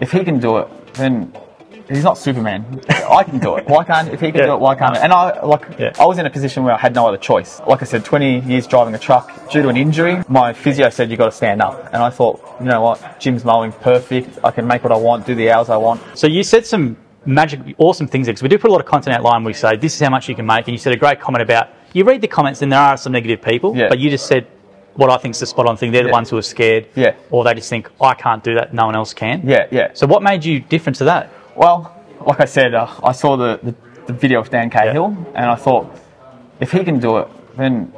if he can do it, then he's not Superman. I can do it. Why can't, if he can do it, why can't I? And I was in a position where I had no other choice. Like I said, 20 years driving a truck. Due to an injury, my physio said, you've got to stand up. And I thought, you know what, Jim's mowing, perfect. I can make what I want, do the hours I want. So you said some awesome things there, because we do put a lot of content outline. We say, this is how much you can make. And you said a great comment about, you read the comments and there are some negative people, but you just said, what I think is the spot on thing. They're the ones who are scared, or they just think, I can't do that, no one else can. So what made you different to that? Well, like I said, I saw the video of Dan Cahill, and I thought, if he can do it, then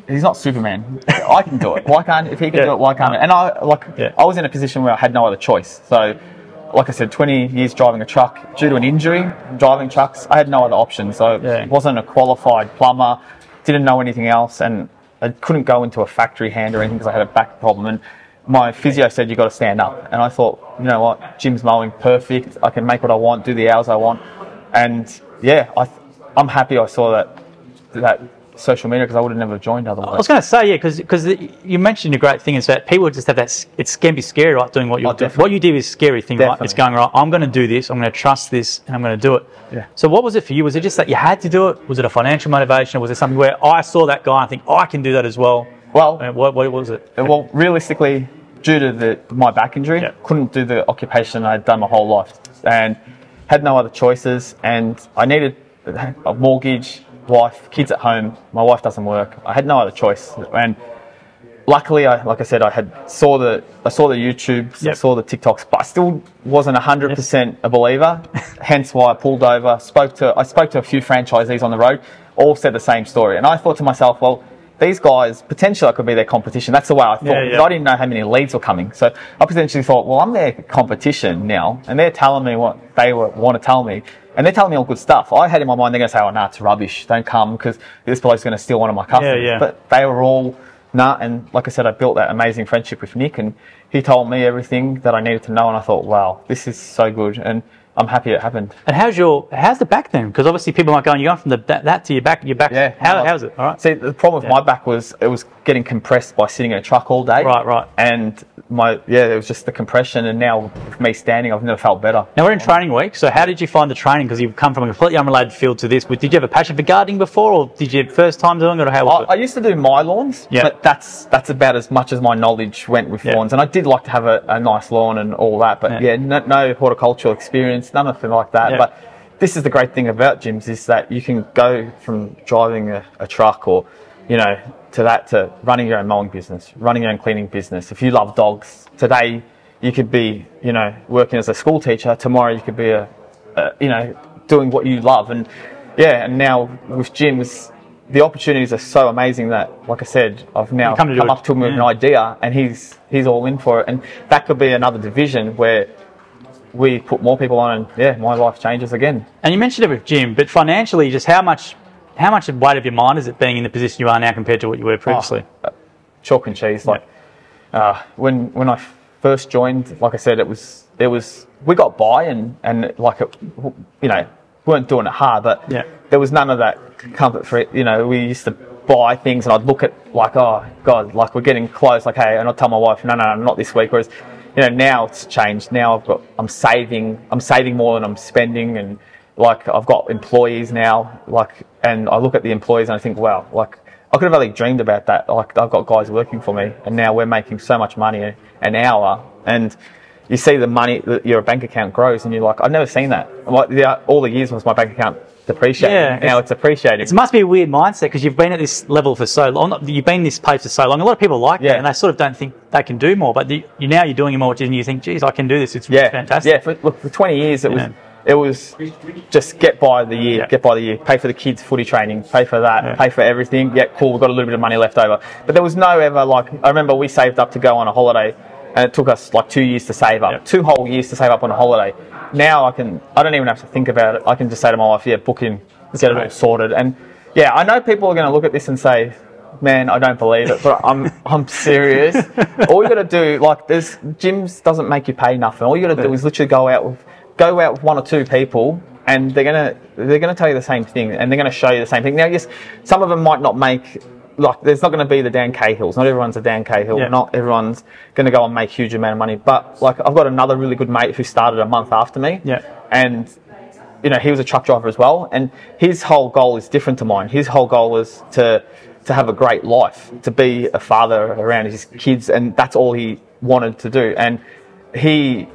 he's not Superman. I can do it. Why can't, if he can do it, why can't I? And I was in a position where I had no other choice. So, like I said, 20 years driving a truck. Due to an injury, driving trucks, I had no other option. So I wasn't a qualified plumber, didn't know anything else, and I couldn't go into a factory hand or anything because I had a back problem. And my physio said, you've got to stand up. And I thought, you know what, Jim's mowing, perfect. I can make what I want, do the hours I want. And yeah, I'm happy I saw that social media, because I would have never joined otherwise. I was going to say, because you mentioned a great thing is that people just have that, it can be scary, right, doing what you're doing. What you do is a scary thing, right? It's going, right, I'm going to do this, I'm going to trust this, and I'm going to do it. So what was it for you? Was it just that you had to do it? Was it a financial motivation? Or was it something where I saw that guy and think, I can do that as well? Well, what was it? Well, realistically, due to my back injury, couldn't do the occupation I'd done my whole life, and had no other choices, and I needed a mortgage, wife, kids at home. My wife doesn't work. I had no other choice, and luckily, like I said, I saw the YouTubes, I saw the TikToks, but I still wasn't 100% a believer. Hence why I pulled over. I spoke to a few franchisees on the road, all said the same story, and I thought to myself, well, these guys, potentially I could be their competition. That's the way I thought. Because I didn't know how many leads were coming. So I potentially thought, well, I'm their competition now, and they're telling me what they want to tell me. And they're telling me all good stuff. I had in my mind, they're going to say, oh, no, it's rubbish. Don't come, because this bloke's going to steal one of my customers. But they were all, nah. And like I said, I built that amazing friendship with Nick, and he told me everything that I needed to know. And I thought, wow, this is so good. And I'm happy it happened. And how's the back then? Because obviously people might go, you're going from that to your back. Yeah. How's it? All right. See, the problem with my back was it was getting compressed by sitting in a truck all day. Right. And it was just the compression. And now with me standing, I've never felt better. Now we're in training week. So how did you find the training? Because you've come from a completely unrelated field to this. Did you have a passion for gardening before, or did you first time doing it, or how was it? I used to do my lawns, but that's about as much as my knowledge went with lawns. And I did like to have a nice lawn and all that. But no horticultural experience, nothing like that. But this is the great thing about gyms, is that you can go from driving a truck, or to running your own mowing business, running your own cleaning business. If you love dogs, today you could be working as a school teacher. Tomorrow you could be doing what you love. And now with gyms, the opportunities are so amazing that, like I said, I've now come up to him with an idea, and he's all in for it. And that could be another division where we put more people on, and my life changes again. And you mentioned it with Jim, but financially, just how much weight of your mind is it being in the position you are now compared to what you were previously? Chalk and cheese. When I first joined, like I said, it was we got by, and we weren't doing it hard, but there was none of that comfort for it. We used to buy things, and I'd look at oh God, we're getting close, hey, and I'd tell my wife, no, not this week. Whereas now it's changed. Now I'm saving more than I'm spending, and I've got employees now, and I look at the employees and I think, wow, I could have only dreamed about that. I've got guys working for me, and now we're making so much money an hour, and you see the money, your bank account grows, and you're like, I've never seen that. All the years was my bank account depreciating. Now it's appreciating. It must be a weird mindset, because you've been at this level for so long. You've been in this place for so long. A lot of people like that, and they sort of don't think they can do more. But now you're doing more, and you think, geez, I can do this. It's fantastic. Yeah, for 20 years it was just get by the year, pay for the kids' footy training, pay for that, pay for everything. Yeah, cool, we've got a little bit of money left over. But there was no ever, I remember we saved up to go on a holiday, and it took us 2 years to save up, 2 whole years to save up on a holiday. Now I don't even have to think about it. I can just say to my wife, book in, get it all sorted. And I know people are going to look at this and say, man, I don't believe it, but I'm serious. All you got to do, gyms doesn't make you pay nothing. All you got to do is literally go out with 1 or 2 people, and they're gonna tell you the same thing, and they're gonna show you the same thing. Now, yes, some of them might not make like, there's not going to be the Dan Cahills. Not everyone's a Dan Cahill. Yeah. Not everyone's going to go and make huge amount of money. But like, I've got another really good mate who started a month after me. Yeah. And you know, he was a truck driver as well, and his whole goal is different to mine. His whole goal is to have a great life, to be a father around his kids, and that's all he wanted to do. And he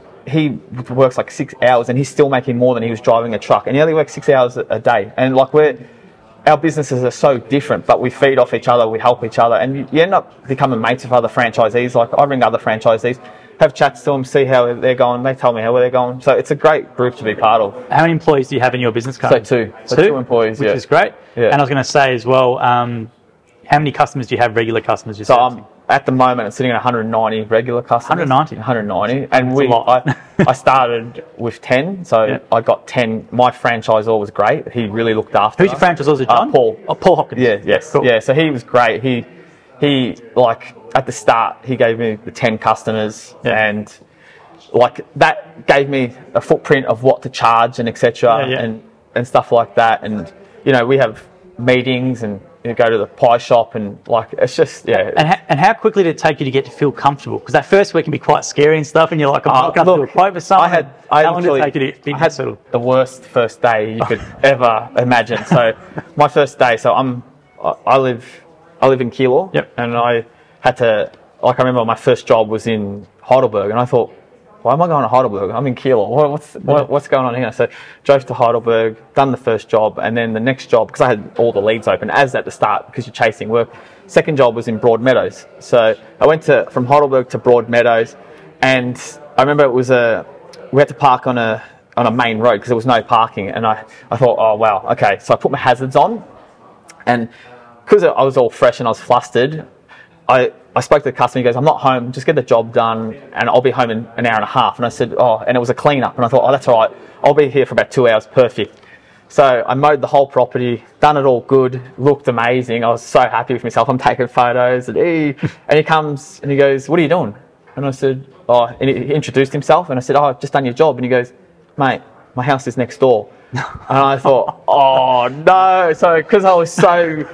works like 6 hours, and he's still making more than he was driving a truck, and he only works 6 hours a day. And like, our businesses are so different, but we feed off each other, we help each other, and you end up becoming mates with other franchisees. Like, I ring other franchisees, have chats to them, see how they're going. They tell me how they're going. So it's a great group to be part of. How many employees do you have in your business currently? So two employees, which is great. Yeah. And I was going to say as well, how many customers do you have, regular customers? So I'm at the moment, I'm sitting at 190 regular customers. 190? And I started with 10, so I got 10. My franchisor was great. He really looked after Who's your franchisor? Is it John? Paul. Oh, Paul Hopkins. Yeah, yes. Cool. Yeah, so he was great. He like, at the start, he gave me the 10 customers, and like, that gave me a footprint of what to charge and etc. And stuff like that. And you know, we have meetings and go to the pie shop, and like, it's just And how quickly did it take you to get to feel comfortable? Because that first week can be quite scary and stuff, and you're like, I'm not going to do a quote for something. How long did it take you to be settled? The worst first day you could ever imagine. So my first day, so I live in Keilor, and I had to, like, I remember my first job was in Heidelberg, and I thought, why am I going to Heidelberg? I'm in Keilor. What's going on here? So drove to Heidelberg, done the first job, and then the next job, because I had all the leads open, as at the start, because you're chasing work. Second job was in Broadmeadows. So I went from Heidelberg to Broadmeadows, and I remember we had to park on a main road because there was no parking, and I thought, oh wow, okay. So I put my hazards on, and because I was all fresh and I was flustered, I spoke to the customer. He goes, I'm not home, just get the job done, and I'll be home in an hour and a half. And I said, and it was a clean up, and I thought, that's all right, I'll be here for about 2 hours, perfect. So I mowed the whole property, done it all good, looked amazing. I was so happy with myself. I'm taking photos, and he comes and he goes, what are you doing? And I said, and he introduced himself, and I said, I've just done your job. And he goes, mate, my house is next door. And I thought, oh no. So because I was so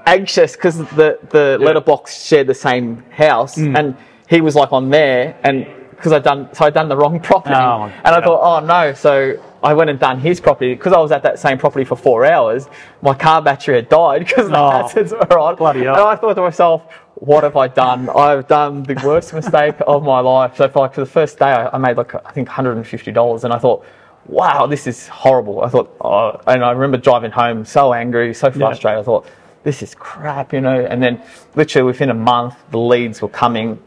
anxious, because the letterbox shared the same house, and he was like on there, and because I'd done the wrong property, and I thought, oh no. So I went and done his property, because I was at that same property for 4 hours. My car battery had died because the hazards were on. Bloody hell. And I thought to myself, what have I done? I've done the worst mistake of my life. So for the first day, I made like, I think $150, and I thought, wow, this is horrible. I thought, and I remember driving home so angry, so frustrated. I thought, this is crap, And then literally within a month, the leads were coming,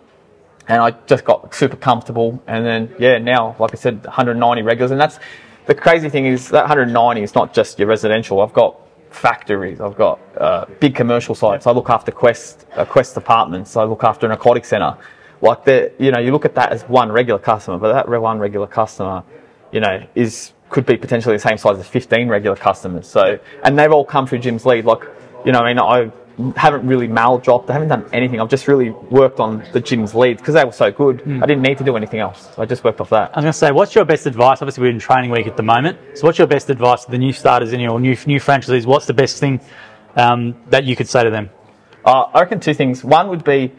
and I just got super comfortable. And then, now, like I said, 190 regulars. And that's the crazy thing, is that 190 is not just your residential. I've got factories, I've got big commercial sites. I look after Quest Apartments. I look after an aquatic centre. Like, you look at that as one regular customer, but that one regular customer, could be potentially the same size as 15 regular customers. So, and they've all come through Jim's lead. Like, I haven't really mail dropped. I haven't done anything. I've just really worked on the Jim's leads because they were so good. I didn't need to do anything else. So I just worked off that. I was going to say, what's your best advice? Obviously, we're in training week at the moment. So what's your best advice to the new starters in your new franchisees? What's the best thing that you could say to them? I reckon two things. One would be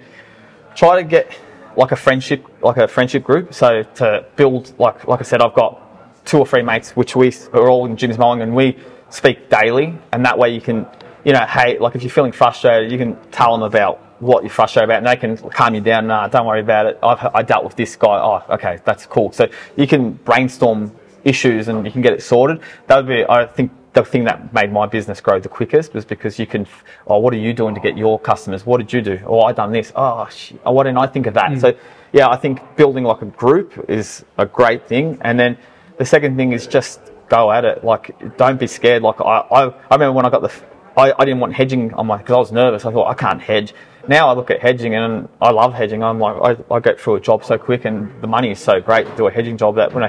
try to get like a friendship group. So to build, like I said, I've got 2 or 3 mates, which we are all in Jim's Mowing, and we speak daily. And that way you can, hey, like if you're feeling frustrated, you can tell them about what you're frustrated about, and they can calm you down. Nah, don't worry about it. I dealt with this guy. Oh, okay, that's cool. So you can brainstorm issues and you can get it sorted. That would be, I think, the thing that made my business grow the quickest, was because you can, what are you doing to get your customers? What did you do? Oh, I done this. Oh, shit. Why didn't I think of that? So yeah, I think building like a group is a great thing. And then the second thing is just go at it. Like, don't be scared. Like I remember when I got I didn't want hedging on because I was nervous. I thought, I can't hedge. Now I look at hedging and I love hedging. I'm like, I get through a job so quick, and the money is so great to do a hedging job that when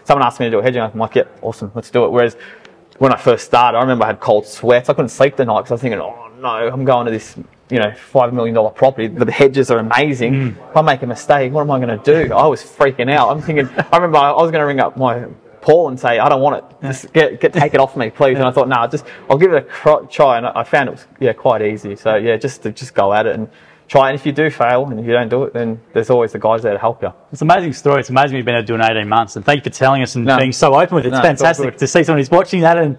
someone asked me to do a hedging, I'm like, yeah, awesome, let's do it. Whereas when I first started, I remember I had cold sweats. I couldn't sleep the night because I was thinking, oh no, I'm going to this, $5 million property. The hedges are amazing. If I make a mistake, what am I going to do? I was freaking out. I'm thinking, I remember I was going to ring up my Paul and say, I don't want it. Just take it off me, please. And I thought, no, I'll give it a try. And I found it was quite easy. So yeah, just go at it and try. And if you do fail and if you don't do it, then there's always the guys there to help you. It's an amazing story. It's amazing you've been able to do it in 18 months. And thank you for telling us and being so open with it. It's fantastic to see someone who's watching that and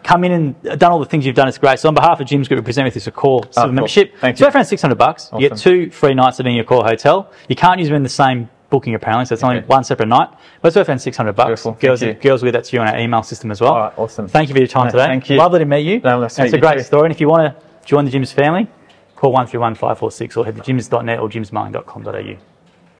come in and done all the things you've done. It's great. So on behalf of Jim's Group, we present with this a core membership. Thank you. It's around $600. Awesome. You get 2 free nights at in your core hotel. You can't use them in the same booking apparently, so it's only one separate night. But it's worth around $600. Girls with that to you on our email system as well. All right, awesome. Thank you for your time today. Thank you. Lovely to meet you. It's a great story. And if you want to join the Jim's family, call 131 546 or head to jims.net or jimsmowing.com.au.